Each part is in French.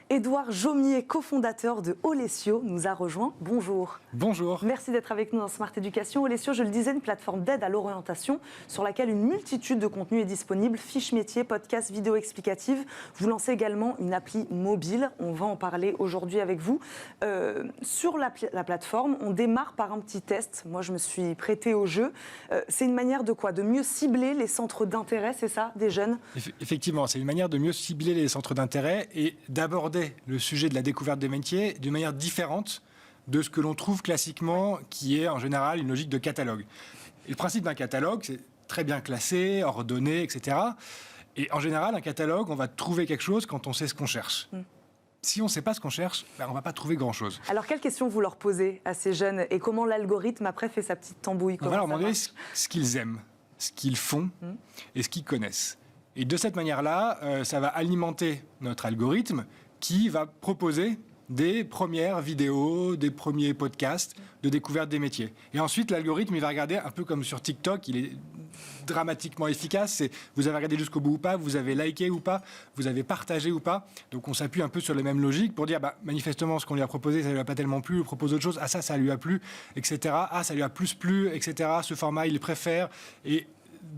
Édouard Jaumier, cofondateur de Olesio, nous a rejoint. Bonjour. Bonjour. Merci d'être avec nous dans Smart Education. Olesio, je le disais, une plateforme d'aide à l'orientation sur laquelle une multitude de contenus est disponible. Fiches métiers, podcasts, vidéos explicatives. Vous lancez également une appli mobile. On va en parler aujourd'hui avec vous. Sur la plateforme, on démarre par un petit test. Moi, je me suis prêtée au jeu. C'est une manière de quoi? De mieux cibler les centres d'intérêt, c'est ça, des jeunes? Effectivement, c'est une manière de mieux cibler les centres d'intérêt et d'aborder le sujet de la découverte des métiers d'une manière différente de ce que l'on trouve classiquement, qui est en général une logique de catalogue. Et le principe d'un catalogue, c'est très bien classé, ordonné, etc. Et en général, un catalogue, on va trouver quelque chose quand on sait ce qu'on cherche. Si on ne sait pas ce qu'on cherche, on ne va pas trouver grand-chose. Alors, quelles questions vous leur posez à ces jeunes et comment l'algorithme, après, fait sa petite tambouille? On va leur demander ce qu'ils aiment, ce qu'ils font et ce qu'ils connaissent. Et de cette manière-là, ça va alimenter notre algorithme qui va proposer des premières vidéos, des premiers podcasts de découverte des métiers. Et ensuite, l'algorithme, il va regarder un peu comme sur TikTok, il est dramatiquement efficace. C'est vous avez regardé jusqu'au bout ou pas, vous avez liké ou pas, vous avez partagé ou pas. Donc on s'appuie un peu sur les mêmes logiques pour dire manifestement ce qu'on lui a proposé, ça lui a pas tellement plu, on propose autre chose, ah ça lui a plu, etc. Ah ça lui a plus plu, etc. Ce format il préfère. Et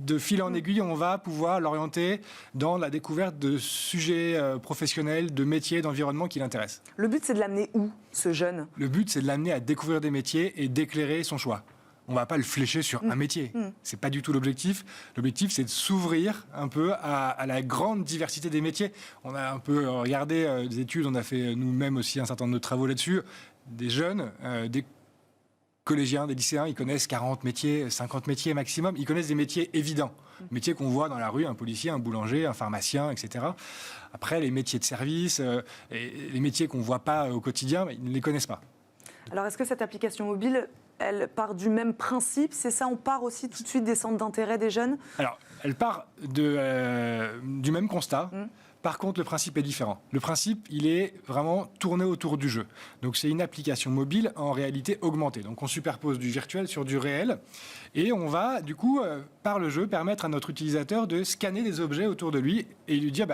de fil en aiguille, on va pouvoir l'orienter dans la découverte de sujets professionnels, de métiers, d'environnements qui l'intéressent. Le but, c'est de l'amener où, ce jeune? Le but, c'est de l'amener à découvrir des métiers et d'éclairer son choix. On ne va pas le flécher sur un métier. Ce n'est pas du tout l'objectif. L'objectif, c'est de s'ouvrir un peu à la grande diversité des métiers. On a un peu regardé des études, on a fait nous-mêmes aussi un certain nombre de travaux là-dessus. Des jeunes, des collégiens, des lycéens, ils connaissent 40 métiers, 50 métiers maximum. Ils connaissent des métiers évidents. Métiers qu'on voit dans la rue, un policier, un boulanger, un pharmacien, etc. Après, les métiers de service, et les métiers qu'on ne voit pas au quotidien, ils ne les connaissent pas. Alors, est-ce que cette application mobile, elle part du même principe? C'est ça, on part aussi tout de suite des centres d'intérêt des jeunes? Alors, elle part du même constat. Par contre, le principe est différent. Le principe, il est vraiment tourné autour du jeu. Donc, c'est une application mobile en réalité augmentée. Donc, on superpose du virtuel sur du réel. Et on va, du coup, par le jeu, permettre à notre utilisateur de scanner des objets autour de lui et lui dire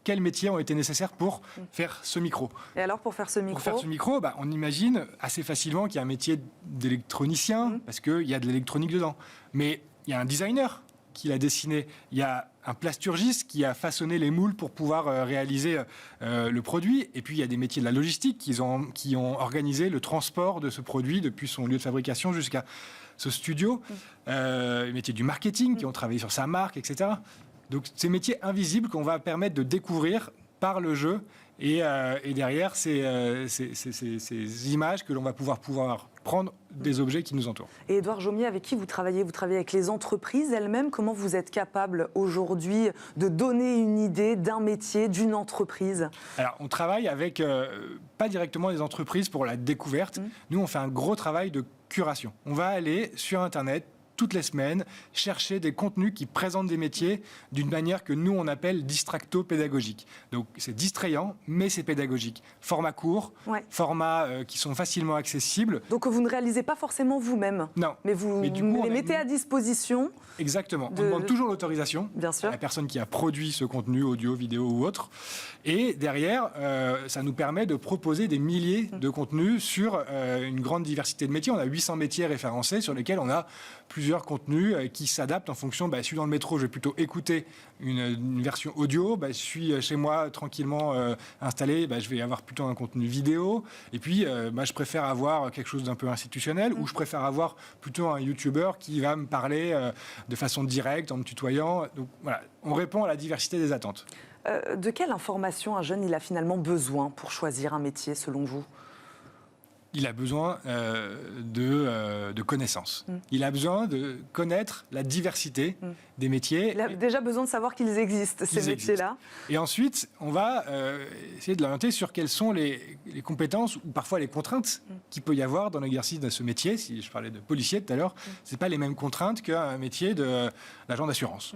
quels métiers ont été nécessaires pour faire ce micro. Et alors, pour faire ce micro? Pour faire ce micro, on imagine assez facilement qu'il y a un métier d'électronicien, parce qu'il y a de l'électronique dedans. Mais il y a un designer qui l'a dessiné. Il y a un plasturgiste qui a façonné les moules pour pouvoir réaliser le produit. Et puis, il y a des métiers de la logistique qui ont organisé le transport de ce produit depuis son lieu de fabrication jusqu'à ce studio. Les métiers du marketing qui ont travaillé sur sa marque, etc. Donc, ces métiers invisibles qu'on va permettre de découvrir par le jeu. Et derrière, ces images que l'on va pouvoir prendre des objets qui nous entourent. Et Édouard Jaumier, avec qui vous travaillez? Vous travaillez avec les entreprises elles-mêmes. Comment vous êtes capable aujourd'hui de donner une idée d'un métier, d'une entreprise? Alors, on travaille avec, pas directement les entreprises pour la découverte. Nous, on fait un gros travail de curation. On va aller sur Internet toutes les semaines, chercher des contenus qui présentent des métiers d'une manière que nous, on appelle distracto-pédagogique. Donc, c'est distrayant, mais c'est pédagogique. Format court, format qui sont facilement accessibles. Donc, vous ne réalisez pas forcément vous-même? Non. Mais vous les mettez à disposition? Exactement. On demande toujours l'autorisation à la personne qui a produit ce contenu, audio, vidéo ou autre. Et derrière, ça nous permet de proposer des milliers de contenus sur une grande diversité de métiers. On a 800 métiers référencés sur lesquels on a plusieurs contenus qui s'adaptent en fonction. Je suis dans le métro, je vais plutôt écouter une version audio. Je suis chez moi tranquillement installé, je vais avoir plutôt un contenu vidéo. Et puis, je préfère avoir quelque chose d'un peu institutionnel ou je préfère avoir plutôt un YouTuber qui va me parler de façon directe, en me tutoyant. Donc voilà, on répond à la diversité des attentes. De quelle information un jeune il a finalement besoin pour choisir un métier, selon vous? Il a besoin de connaissances. Il a besoin de connaître la diversité des métiers. Il a déjà besoin de savoir qu'ils existent, ces métiers-là. Et ensuite, on va essayer de l'orienter sur quelles sont les compétences ou parfois les contraintes qu'il peut y avoir dans l'exercice de ce métier. Si je parlais de policier tout à l'heure, ce n'est pas les mêmes contraintes qu'un métier d'agent d'assurance.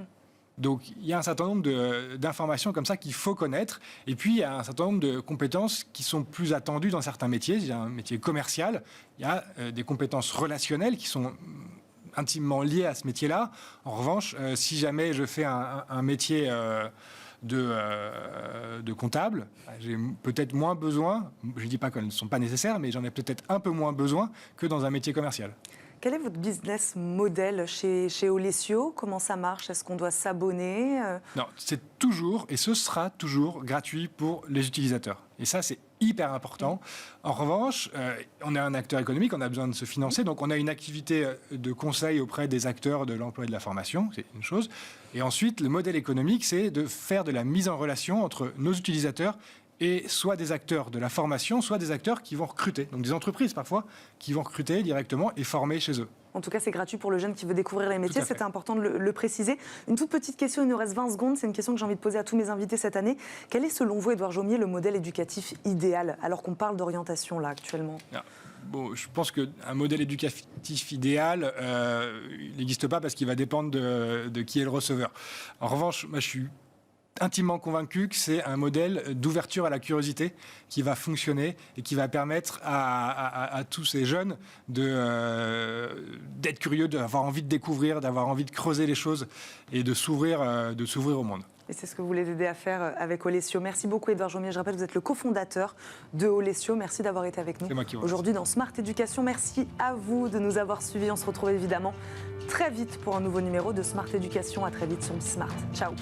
Donc, il y a un certain nombre d'informations comme ça qu'il faut connaître. Et puis, il y a un certain nombre de compétences qui sont plus attendues dans certains métiers. Il y a un métier commercial, il y a des compétences relationnelles qui sont intimement liées à ce métier-là. En revanche, si jamais je fais un métier de comptables. J'ai peut-être moins besoin, je ne dis pas qu'elles ne sont pas nécessaires, mais j'en ai peut-être un peu moins besoin que dans un métier commercial. Quel est votre business model chez Olesio? Comment ça marche? Est-ce qu'on doit s'abonner? Non, c'est toujours, et ce sera toujours, gratuit pour les utilisateurs. Et ça, c'est hyper important. En revanche, on est un acteur économique, on a besoin de se financer, donc on a une activité de conseil auprès des acteurs de l'emploi et de la formation, c'est une chose. Et ensuite, le modèle économique, c'est de faire de la mise en relation entre nos utilisateurs et soit des acteurs de la formation, soit des acteurs qui vont recruter, donc des entreprises parfois, qui vont recruter directement et former chez eux. En tout cas, c'est gratuit pour le jeune qui veut découvrir les métiers. C'était important de le préciser. Une toute petite question, il nous reste 20 secondes. C'est une question que j'ai envie de poser à tous mes invités cette année. Quel est, selon vous, Édouard Jaumier, le modèle éducatif idéal, alors qu'on parle d'orientation, là, actuellement? Bon, je pense qu'un modèle éducatif idéal, il n'existe pas parce qu'il va dépendre de qui est le receveur. En revanche, moi, je suis intimement convaincu que c'est un modèle d'ouverture à la curiosité qui va fonctionner et qui va permettre à tous ces jeunes d'être curieux, d'avoir envie de découvrir, d'avoir envie de creuser les choses et de s'ouvrir au monde. Et c'est ce que vous voulez aider à faire avec Olesio. Merci beaucoup, Édouard Jaumier. Je rappelle que vous êtes le cofondateur de Olesio. Merci d'avoir été avec nous aujourd'hui dans Smart Education. Merci à vous de nous avoir suivis. On se retrouve évidemment très vite pour un nouveau numéro de Smart Education. À très vite sur Smart. Ciao.